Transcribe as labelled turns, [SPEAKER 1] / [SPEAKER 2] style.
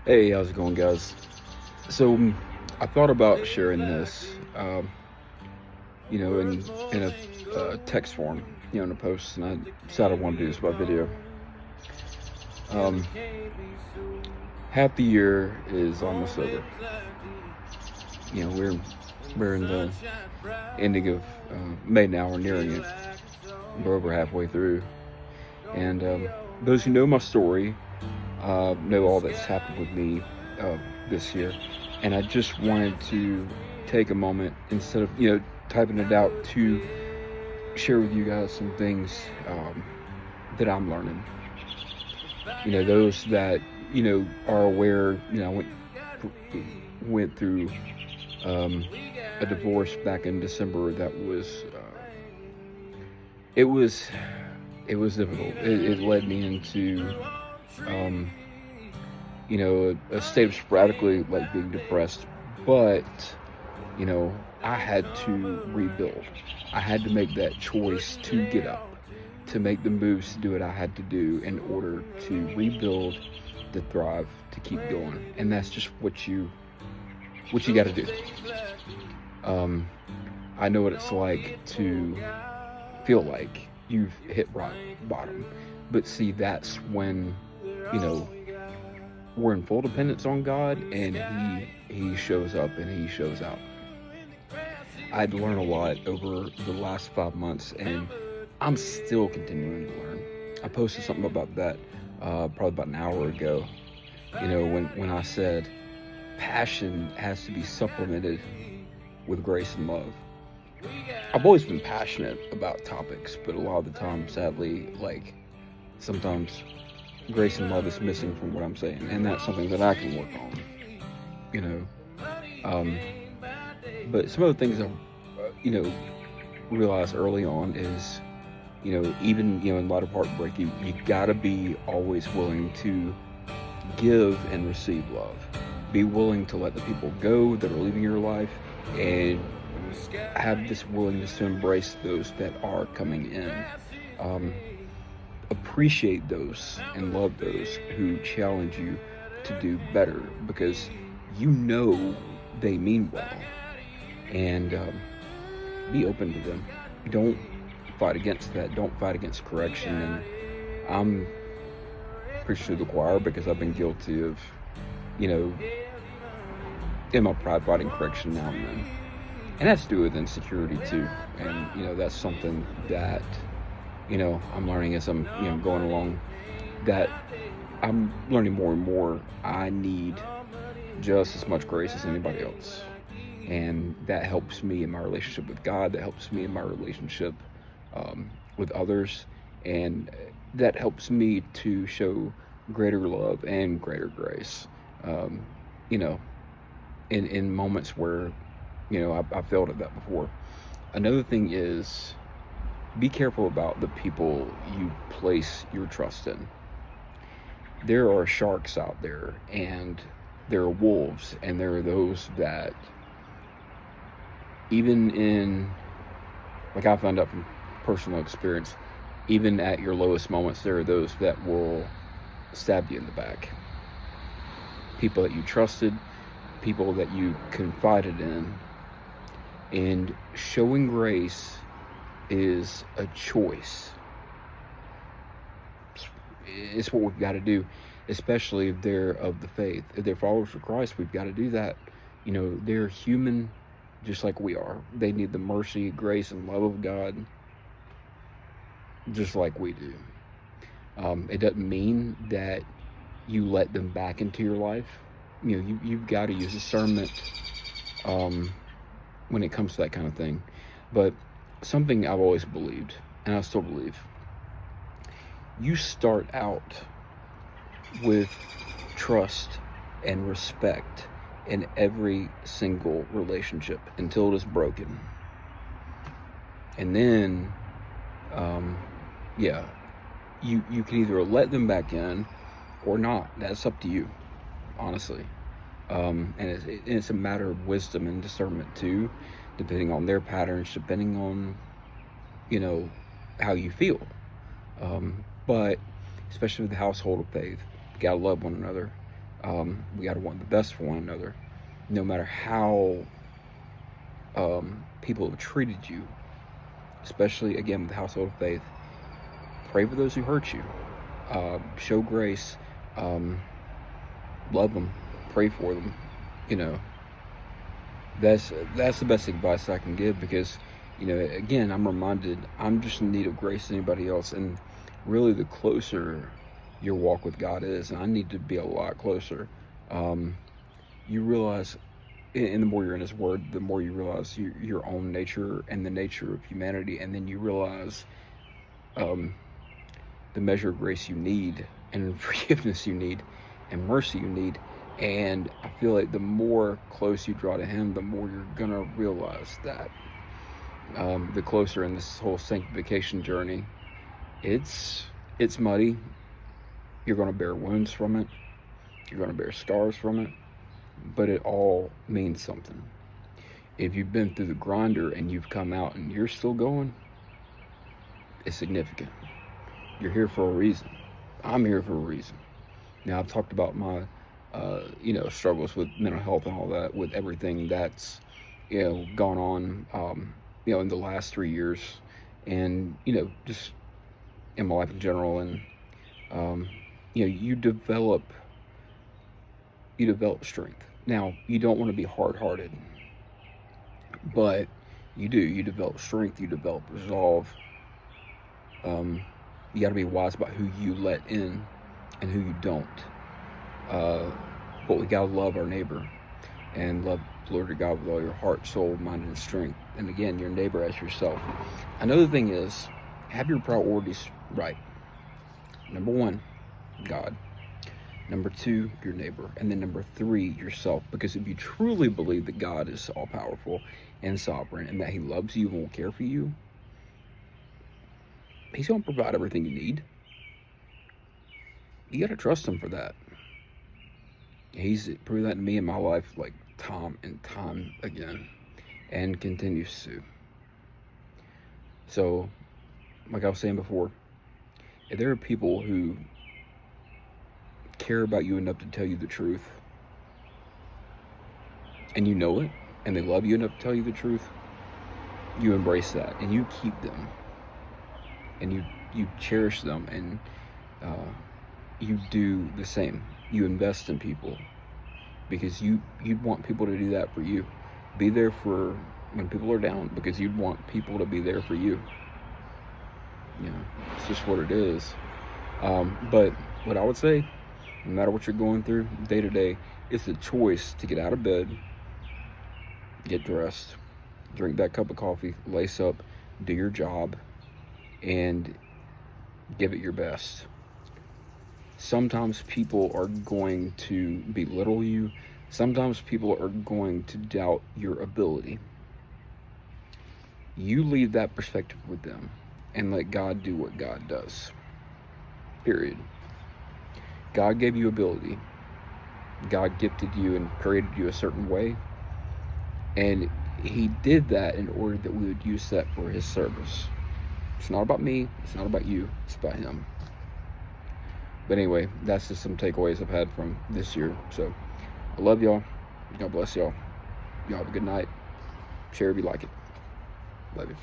[SPEAKER 1] Hey, how's it going, guys? So, I thought about sharing this, in a text form, in a post, and I decided I want to do this by video. Um, Half the year is almost over. We're in the ending of May now. We're nearing it. We're over halfway through, and those who know my story know all that's happened with me this year. And I just wanted to take a moment instead of typing it out to share with you guys some things that I'm learning. Those that are aware. I went through um, a divorce back in December. That was it was it was difficult. It led me into um, a state of sporadically like being depressed, but I had to rebuild. I had to make that choice to get up, to make the moves to do what I had to do in order to rebuild, to thrive, to keep going. And that's just what you got to do. Um, I know what it's like to feel like you've hit rock bottom, but see, that's when you know we're in full dependence on God, and He shows up and He shows out. I had to learn a lot over the last 5 months, and I'm still continuing to learn. I posted something about that probably about an hour ago. When I said passion has to be supplemented with grace and love. I've always been passionate about topics, but a lot of the time, sadly, like sometimes grace and love is missing from what I'm saying, and that's something that I can work on. You know, um, but some of the things I, realized early on is, even in light of heartbreak, you gotta be always willing to give and receive love. Be willing to let the people go that are leaving your life, and have this willingness to embrace those that are coming in. Um, Appreciate those and love those who challenge you to do better, because they mean well, and be open to them. Don't fight against that. Don't fight against correction. And I'm preaching to the choir because I've been guilty of, you know, in my pride, fighting correction now and then. And that's to do with insecurity too. And, that's something that, I'm learning as I'm, going along, that I'm learning more and more. I need just as much grace as anybody else. And that helps me in my relationship with God. That helps me in my relationship with others. And that helps me to show greater love and greater grace. Um, you know, in moments where, I failed at that before. Another thing is, be careful about the people you place your trust in. There are sharks out there, and there are wolves, and there are those that, even in, like I found out from personal experience, even at your lowest moments, there are those that will stab you in the back. People that you trusted, people that you confided in. And showing grace is a choice. It's what we've got to do, especially if they're of the faith. If they're followers of Christ, we've got to do that. They're human just like we are. They need the mercy, grace, and love of God just like we do. It doesn't mean that you let them back into your life. You've got to use discernment when it comes to that kind of thing. But something I've always believed, and I still believe, you start out with trust and respect in every single relationship until it is broken. And then, you can either let them back in or not. That's up to you, honestly. And it's a matter of wisdom and discernment too, depending on their patterns, depending on, how you feel. But especially with the household of faith, you gotta love one another. We got to want the best for one another, no matter how people have treated you, especially again with the household of faith. Pray for those who hurt you. Show grace. Love them. Pray for them. You know, that's the best advice I can give, because, you know, again, I'm reminded I'm just in need of grace as anybody else, and really the closer your walk with God is, and I need to be a lot closer. You realize, and the more you're in His Word, the more you realize your own nature and the nature of humanity, and then you realize the measure of grace you need, and forgiveness you need, and mercy you need. And I feel like the more close you draw to Him, the more you're gonna realize that. The closer in this whole sanctification journey, it's muddy. You're gonna bear wounds from it. You're gonna bear scars from it, but it all means something. If you've been through the grinder and you've come out and you're still going, it's significant. You're here for a reason. I'm here for a reason. Now, I've talked about my, struggles with mental health and all that, with everything that's, gone on, in the last 3 years, and, just in my life in general. And, you develop strength. Now, you don't want to be hard-hearted, but you do. You develop strength. You develop resolve. You got to be wise about who you let in and who you don't. But we got to love our neighbor, and love the Lord your God with all your heart, soul, mind, and strength. And again, your neighbor as yourself. Another thing is, have your priorities right. Number 1, God. Number 2, your neighbor. And then number 3, yourself. Because if you truly believe that God is all-powerful and sovereign, and that He loves you and will care for you, He's going to provide everything you need. You got to trust Him for that. He's proved that to me in my life, like time and time again, and continues to. So, like I was saying before, if there are people who care about you enough to tell you the truth, and you know it, and they love you enough to tell you the truth, you embrace that, and you keep them, and you cherish them, and you do the same. You invest in people, because you want people to do that for you. Be there for when people are down, because you'd want people to be there for you. It's just what it is. But what I would say, no matter what you're going through day to day, it's a choice to get out of bed, get dressed, drink that cup of coffee, lace up, do your job, and give it your best. Sometimes people are going to belittle you. Sometimes people are going to doubt your ability. You leave that perspective with them and let God do what God does. Period. God gave you ability. God gifted you and created you a certain way. And He did that in order that we would use that for His service. It's not about me. It's not about you. It's about Him. But anyway, that's just some takeaways I've had from this year. So, I love y'all. God bless y'all. Y'all have a good night. Share if you like it. Love you.